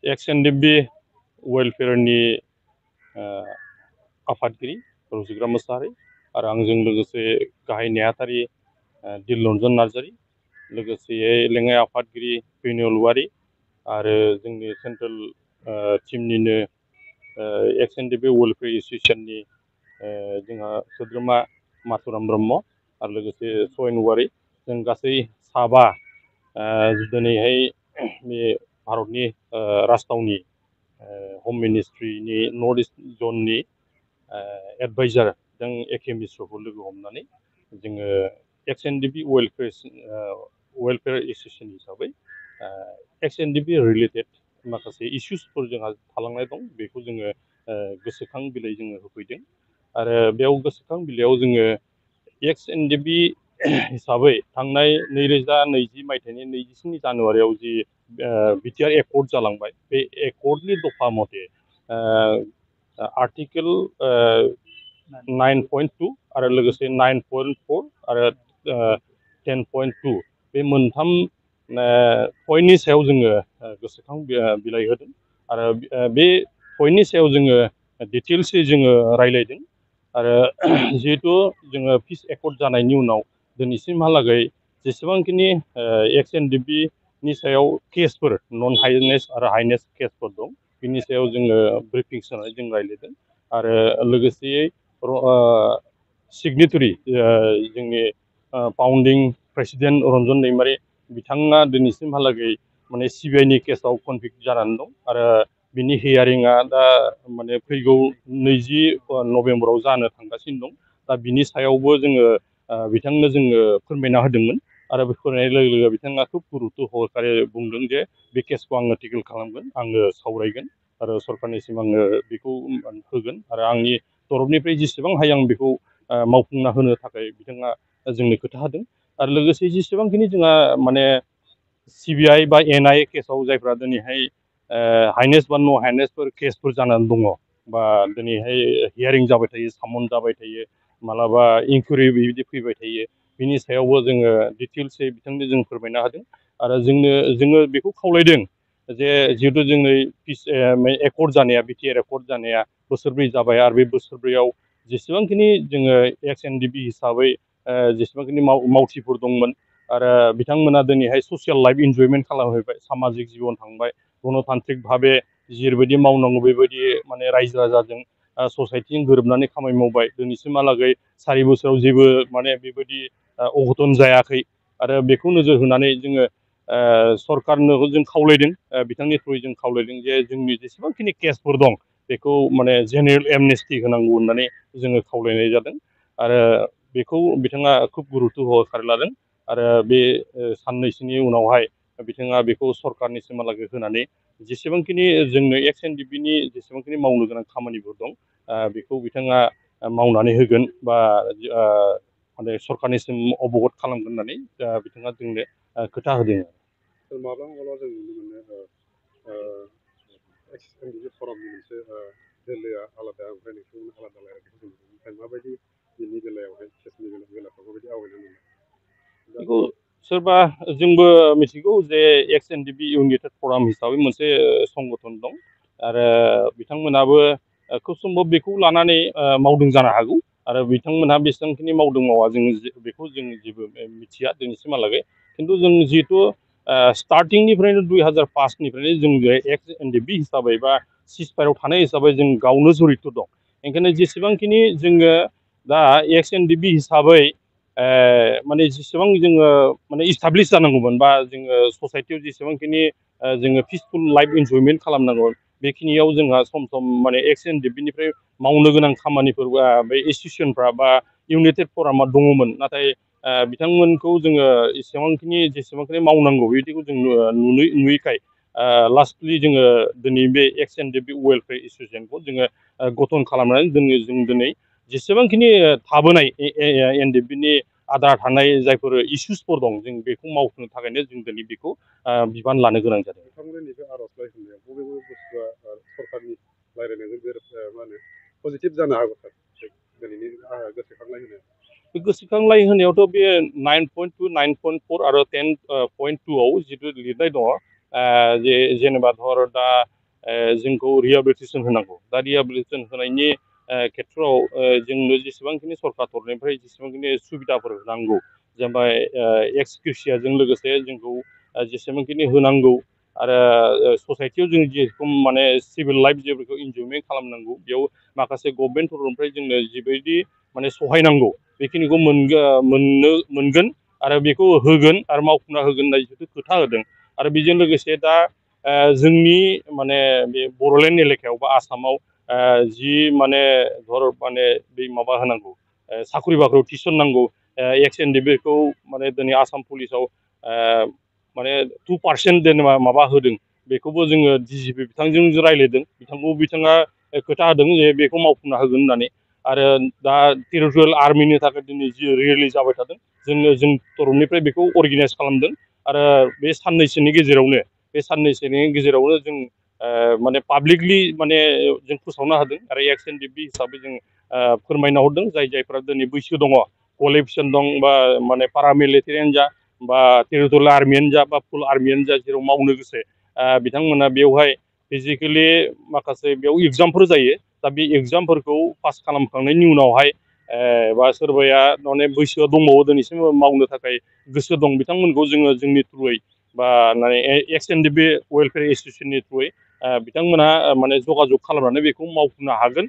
एक्स N D बि वेलफेयारनि आफादगिरि रुजिग्रा मोसाहारि आरो आंजों लोगोसे गाहाय नेहाथारि दिलरन्जन नार्जारि, लोगोसेयै लेङाइ आफादगिरि बेनुल वारि आरो जोंनि सेन्ट्रेल टीमनिनो एक्स एन डि बि वेलफेयार एसोसिएशननि जोंहा सोद्रोमा माथुराम ब्रह्म आरो लोगोसे सयन वारि, जों गासै साबा दिनैहाय बे भारतनि राजथावनि हम मिनिस्ट्रिनि नर्थ इस्ट जननि एडभाइजार जों एके मिश्रखौ लोगो हमनानै जोङो एक्स एन डि बि वेलफेयार एसोसिएशन हिसाबै एक्स एन डि बि रिलेटेड माखासे इस्युसफोर जोंहा थालांनाय दं, बेखौ जोङो गोसोखां बिलाइ जोङो होफैदों आरो बेयाव गोसोखां बिलाइयाव जोङो एक्स एन डि बि हिसाबै थांनाय 2020 मायथाइनि 27 जानुवारियाव जि बिटिआर एकर्ड जालांबाय, बे एकर्डनि दफा मथे आर्टिकेल 9.2 आरो लोगोसे 9.4 आरो 10.2 बे मोनथाम पइन्टनि सायाव जोङो गोसोखां बिलाइ होदों आरो बे पइन्टनि सायाव जोङो डिटेल्सै जोङो रायलायदों आरो जिहेतु जोङो पिस एकर्ड जानायनि उनाव दिनैसिमहालागै जेसेबांखिनि एक्स एन डि बि नि सायाव केसफोर नन हाइनेस आरो हाइनेस केसफोर दं, बिनि सायाव जोङो ब्रिफिं होनानै जों रायलायदों आरो लोगोसेयै सिगनेटरि जोंनि फाउन्डिं प्रेसिडेन्ट रन्जन दैमारि बिथाङा दिनैसिमहालागै माने सिबिआइनि केसाव कनभिक्ट जानानै दं आरो बिनि हियारिंआ दा माने फैगौ 20 नभेम्बराव जानो थांगासिनो दं। दा बिनि सायावबो जोङो बिथांनो जोङो फोरमायना होदोंमोन आरो बे फोरमायनाय लोगो लोगो बिथाङा खुब गुरुत्व सहकारे बुंदों जे बे केसखौ आङो टेकल खालामगोन, आङो सावरायगोन आरो सरकारनिसिम आङो बेखौ होगोन आरो आंनि तरफनिफ्राय जेसेबां हायो आं बेखौ मावफुंना होनो थाखाय बिथाङा जोंनो खोथा होदों आरो लोगोसे जेसेबांखिनि जोंहा माने सिबिआइ बा एनआइए केसाव जायफ्रा दिनैहाय हाइनेस बा न' हाइनेसफोर केसफोर जानानै दङ बा दिनैहाय हियारिं जाबाय थायो, सामन जाबाय थायो, मालाबा इनकुइरि बिदि फैबाय थायो, बिनि सायावबो जोङो डिटेल्सै बिथांनो जों फोरमायना होदों आरो जोङो बेखौ खावलायदों जे जिहेतु जोंनि पिस एकर्ड जानाया बिटिआर एकर्ड जानाया बोसोरब्रै जाबाय आरो बे बोसोरब्रैयाव जेसेबांखिनि जोङो एक्स एन डि बि हिसाबै जेसेबांखिनि मावथिफोर दंमोन आरो बिथांमोना दिनैहाय ससियेल लाइफ इन्जयमेन्ट खालामहैबाय, सामाजिक जिबन थांबाय, गणतान्त्रिक भाबे जेरैबायदि मावनांगौ बेबायदि माने रायजो राजाजों ससाइटिजों गोरोबनानै खामानि मावबाय, दिनैसिमहालागै 4 बोसोराव जेबो माने बेबायदि अघटन जायाखै आरो बेखौ नोजोर होनानै जोङो सरकारनो जों खावलायदों, बिथांनि थ्रुयै जों खावलायदों जे जोंनि जेसेबांखिनि केसफोर दं बेखौ माने जेनेरेल एमनेस्टि होनांगौ होननानै जोङो खावलायनाय जादों आरो बेखौ बिथाङा खुब गुरुत्व सहकारे लादों आरो बे साननैसोनि उनावहाय बिथाङा बेखौ सरकारनिसिमहालागै होनानै जेसेबांखिनि जोंनो एक्स एन डि बि नि जेसेबांखिनि मावनो गोनां खामानिफोर दं बेखौ बिथाङा मावनानै होगोन बा माने सरकारनिसिम अबगत खालामगोन होननानै बिथाङा जोंनो खोथा होदों। माब्लाबा माब्लाबा जों नुनो मोनो एक्स एन डि बि फरामनि मोनसे दोलोआ आलादा ओमफ्राय नोंथांमोना आलादा रायलायनायखौ जों नुनो मोनो, माबायदि बिनि बेलायावहाय केसनि बेलाफ्राव माबायदि आवगायनानै दं बेखौ सोरबा जोंबो मिथिगौ जे एक्स एन डि बि इउनाइटेड फराम हिसाबै मोनसे संगठन दं आरो बिथांमोनाबो खुब सम्भब बेखौ लानानै मावदों जानो हागौ आरो बिथांमोनहा बेसेबांखिनि मावदों मावा जों बेखौ जों जेबो मिथिया दिनैसिमहालागै, खिन्थु जों जिहेथु स्टार्टिंनिफ्रायनो 2005निफ्रायनो जों एक्स एन डि बि हिसाबै बा सिजफायाराव थानाय हिसाबै जों गावनो जरित दं, ओंखायनो जेसेबांखिनि जोङो दा एक्स एन डि बि हिसाबै माने जेसेबां जोङो माने इस्टाब्लिश जानांगौमोन बा जोङो ससाइटियाव जेसेबांखिनि जोङो पिसफुल लाइफ इन्जयमेन्ट खालामनांगौ बेखिनियाव जोंहा सम सम माने एक्स एन डि बि निफ्राय मावनो गोनां खामानिफोर बे इन्स्टिटिउसनफ्रा बा इउनाइटेड फरामा दङमोन, नाथाय बिथांमोनखौ जोङो जेसेबांखिनि मावनांगौ बिदिखौ जों नुयैखाय लास्टलि जोङो दिनै बे एक्स एन डि बि वेलफेयार एसोसिएशनखौ जोङो गठन खालामनानै जों दिनै जेसेबांखिनि थाबोनाय एन डि बि नि आद्रा थानाय जायफोर इस्युसफोर दं जों बेखौ मावफुंनो थाखायनो जों दिनै बेखौ बिबान लानो गोनां जादों। बिथांमोननि बे आर'जलाइ होनायाव बबे बबे बुस्थुआ सरकारनि रायलायनायजों मा होनो पजिटिभ जानो हागौ सार दिनैनि गोसोखांलाय होनायाव? बे गोसोखांलाय होनायावथ' बे 9.2, 9.4 आरो 10.2 आव जिथु लिरनाय दङ जे जेनेबा धर दा जोंखौ रिहेबिलिटेसन होनांगौ दा रिहेबिलिटेसन होनायनि खेथ्रआव जोंनो जेसेबांखिनि सरकार तरफनिफ्राय जेसेबांखिनि सुबिदाफोर होनांगौ जेनेबा एक्स ग्रेसियाजों लोगोसे जोंखौ जेसेबांखिनि होनांगौ आरो ससाइटियाव जों जेरखम माने सिभिल लाइफ जेफोरखौ इन्जयमेन्ट खालामनांगौ बेयाव माखासे गभर्नमेन्ट तरफनिफ्राय जोंनो जिबायदि माने सहाय नांगौ बेखिनिखौ मोनगोन आरो बेखौ होगोन आरो मावफुंना होगोन होननाय जिथु खोथा होदों आरो बेजों लोगोसे दा जोंनि माने बे बड'लेण्ड एलेकायाव बा आसामाव जि माने धर माने बे माबा होनांगौ साख्रि बाख्रियाव थिसननांगौ एक्स एन डि बेखौ माने दिनै आसाम पुलिसाव माने 2% जेनेबा माबा होदों बेखौबो जोङो DGP बिथांजों रायज्लायदों बिथाङा खोथा होदों जे बेखौ मावफुंना होगोन होननानै आरो दा टेरिटरियेल आर्मिनि थाखाय दिनै जि रिलिज जाबाय थादों जों तरफनिफ्राय बेखौ अर्गेनाइज खालामदों आरो बे साननैसोनि गेजेरावनो जों माने पाब्लिकलि माने जों फोसावनो हादों आरो एक्स एन डि बि हिसाबै जों फोरमायना हरदों जायफ्रा दिनै बैसो दङ क्वालिफिकेसन दं बा माने पारामिलिटारियानो जा बा टेरिटरियेल आर्मियानो जा बा फुल आर्मियानो जा जेराव मावनो गोसो बिथांमोना बेवहाय फिजिकेलि माखासे बेयाव एगजामफोर जायो दा बे एगजामफोरखौ पास खालामखांनायनि उनावहाय बा सोरबाया माने बैसोआ दंबावो दिनैसिम मावनो थाखाय गोसो दं बिथांमोनखौ जोङो जोंनि थ्रुयै बा माने एक्स एन डि बि वेलफेयार एस'सियेसननि थ्रुयै बिथांमोना माने जगाजग खालामनानै बेखौ मावफुंनो हागोन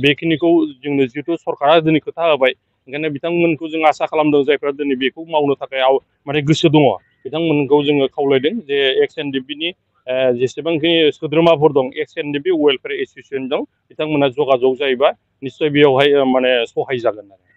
बेखिनिखौ जोंनो जिहेतु सरकारा दिनै खोथा होबाय ओंखायनो बिथांमोनखौ जों आसा खालामदों जायफ्रा दिनै बेखौ मावनो थाखाय माने गोसो दङ बिथांमोनखौ जोङो खावलायदों जे एक्स एन डि बि नि जेसेबांखिनि सोद्रोमाफोर दं एक्स एन डि बि वेलफेयार एस'सियेसन दं बिथांमोना जगाजग जायोबा निस्सय बेयावहाय माने सहाय जागोन आरो